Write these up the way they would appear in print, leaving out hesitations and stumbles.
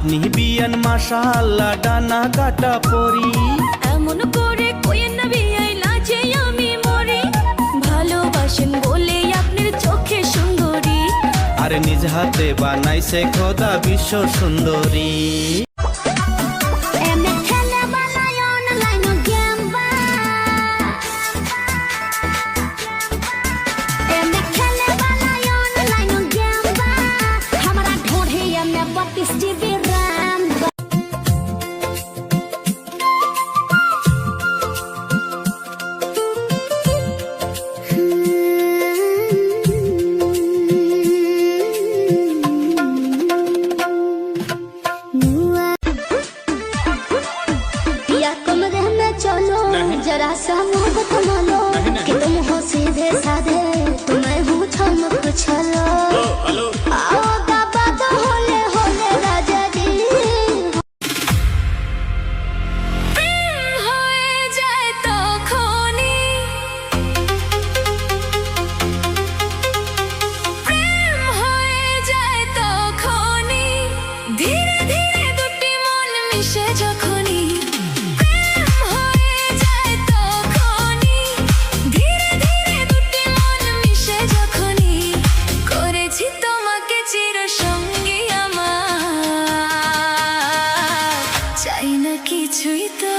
আপনি বিয়ান মাশাআল্লাহ ডানা কাটা পরি। এমন করে কইেন না বিয়াই লাজে আমি মরি, ভালোবাসেন বলে আপনার চোখে সুন্দরী, আর নিজ হাতে বানাইছে খোদা বিশ্ব সুন্দরী। जरा सा मोहब्बत मानो कि तुम हो सीधे साधे, तुम्हें हूँ चमक छलो। आओ बाबा तो होले होले राजा जी। प्रेम होए जाए तो खोनी, प्रेम होए जाए तो खोनी, धीरे धीरे दुटी मन मिशे जखनी। চাই না কিছুই তো,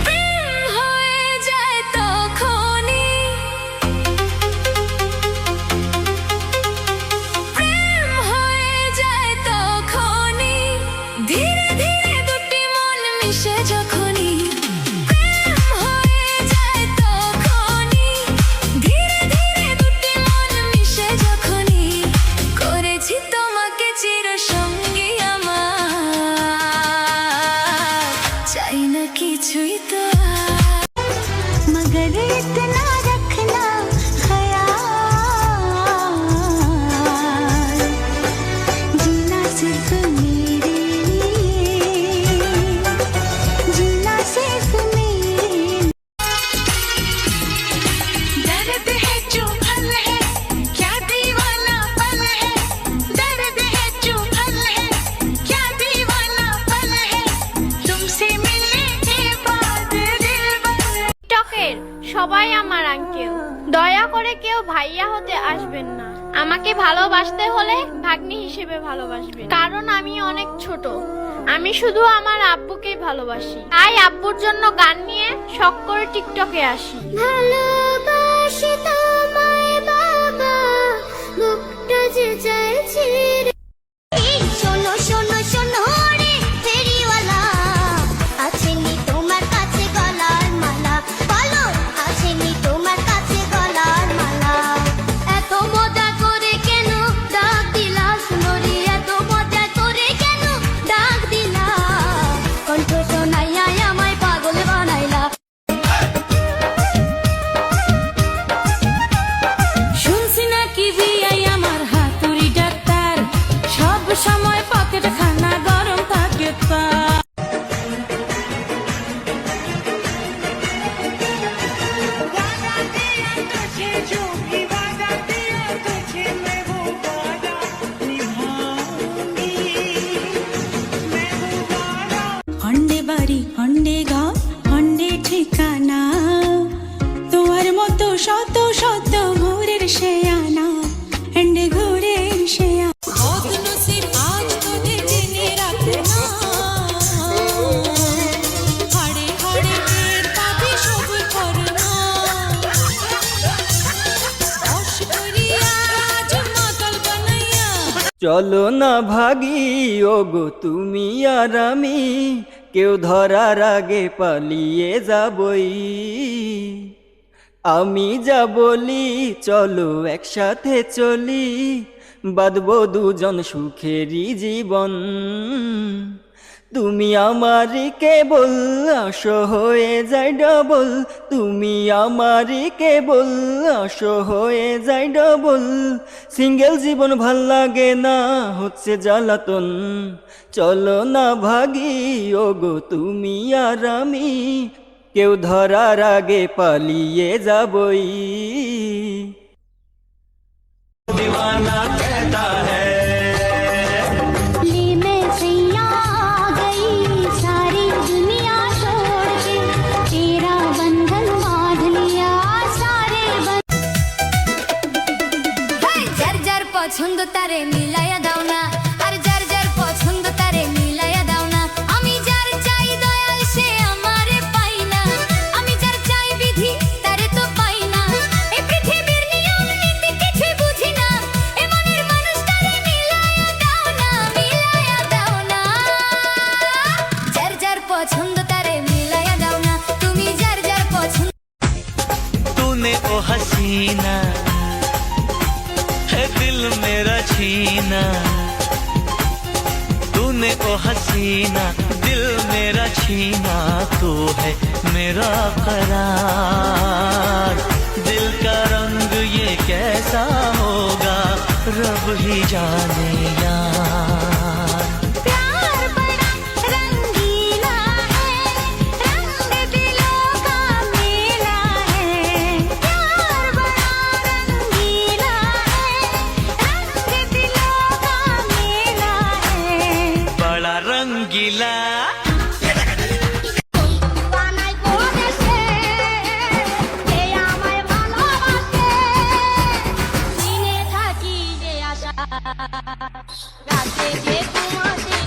প্রেম হয়ে যায় তখনই, প্রেম হয়ে যায় তখনই, ধীরে ধীরে দুটি মন মিশে যখনই। প্রেম হয়ে যায় তখনই, ধীরে ধীরে দুটি মন মিশে যখনই, করেছি তোমাকে চিরসঙ্গী। चाही न কিছুই তো, मगर इतना रखना ख्याल, जीना सिर्फ मेरे लिए, जीना सिर्फ मेरे लिए। दर्द है जो भल है, क्या दीवाना पल है, दर्द है जो भल है, क्या दीवाना पल है, तुमसे সবাই আমার আঙ্কেল, দয়া করে কেউ ভাইয়া হতে আসবেন না। আমাকে ভালোবাসতে হলে ভাগ্নি হিসেবে ভালোবাসবেন, কারণ আমি অনেক ছোট। আমি শুধু আমার আব্বুকেই ভালোবাসি, তাই আব্বুর জন্য গান নিয়ে শখ করে টিকটকে আসি। ভালোবাসি তোমায় বাবা, বুকটা যে চাইছে। শোনো শোনো শোনো রে ফেরিওয়ালা, আছেনি তোমার কাছে গলার মালা, বলো আছেনি তোমার কাছে গলার মালা। এত মজা করে কেন ডাক দিলা সুন্দরী, এত মজা করে কেন ডাক দিলা, কণ্ঠ শোনাইয়া আমায় পাগল বানাইলা। শুনছি নাকি বিয়াই আমার হাতুড়ি ডাক্তার, সব সময় পকেট খানা গরম থাকে তার। হন্ডে বাড়ি হন্ডে গাঁও হন্ডে ঠিকানা, তোমার মতো শত শত ঘুরের শেয়ানা, হন্ডে ঘুরের শেয়া। বদনসিব আজ তোদের জেনে রাখো না, হাড়ে হাড়ে টের পাবি সব করনা, বশ করিয়া আজ মাতাল বানাইয়া। চলো না ভাগি ওগো তুমি আর আমি, কেউ ধরার আগে পালিয়ে যাবই। আমি যা বলি চলো একসাথে চলি, বাঁধবো দুজন সুখেরই জীবন। তুমি আমারই কেবল, আসো হয়ে যায় ডবল, তুমি আমারই কেবল, আসো হয়ে যায় ডবল। সিঙ্গেল জীবন ভাল লাগে না, হচ্ছে জ্বালাতন। চলো না ভাগি ওগো তুমি আর আমি, কেউ ধরার আগে পালিয়ে যাবই। दीवाना कहता है মিলাইয়া দাও না, আর যার যার পছন্দ তারে মিলাইয়া দাও না। আমি যার চাই দয়াল সে আমারে পাই না, আমি যার চাই বিধি তারে তো পাই না। এই পৃথিবীর নিয়ম নীতি কিছুই বুঝি না, এ মনের মানুষটারে মিলাইয়া দাও না, মিলাইয়া দাও না। যার যার পছন্দ তারে মিলাইয়া দাও না, তুমি যার যার পছন্দ। तूने ओ हसीना है दिल मेरा छीना, तूने ओ हसीना दिल मेरा छीना, तू है मेरा करार। दिल का रंग ये कैसा होगा रब ही जाने यार। प्यार बड़ा रंगीला है, रंग दिलों का मेला है। प्यार बड़ा रंगीला है, रंग दिलों का मेला है। बड़ा रंगीला বানাই করেছে যে আমায় ভালোবাসে, দিনে থাকি যে আশা, রাতে যে তোমাকে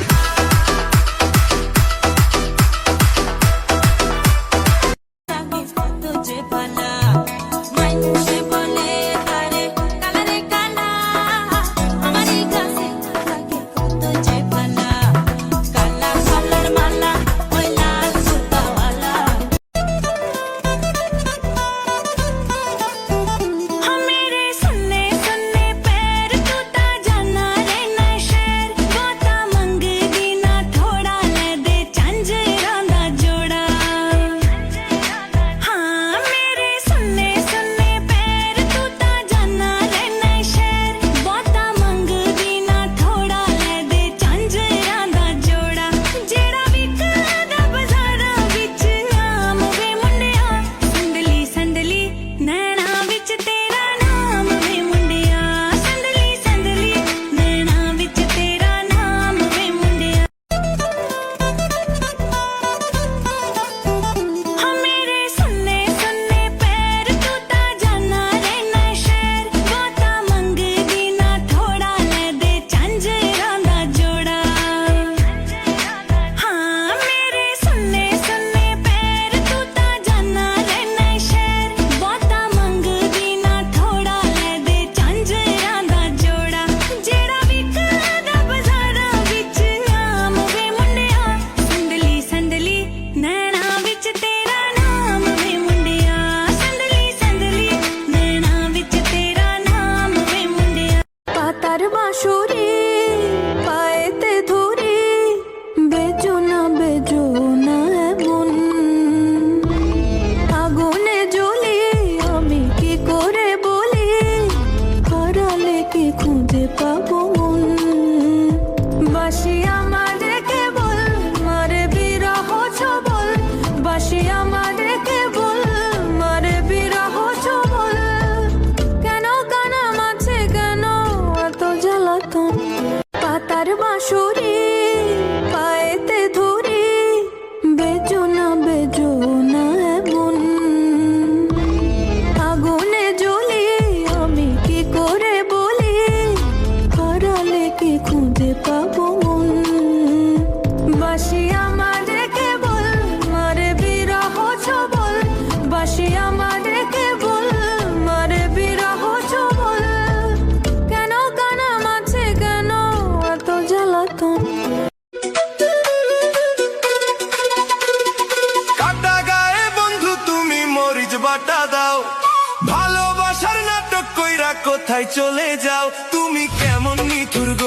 বাটা দাও, ভালোবাসার নাটক কইরা কোথায় চলে যাও, তুমি কেমন নিঠুর গো।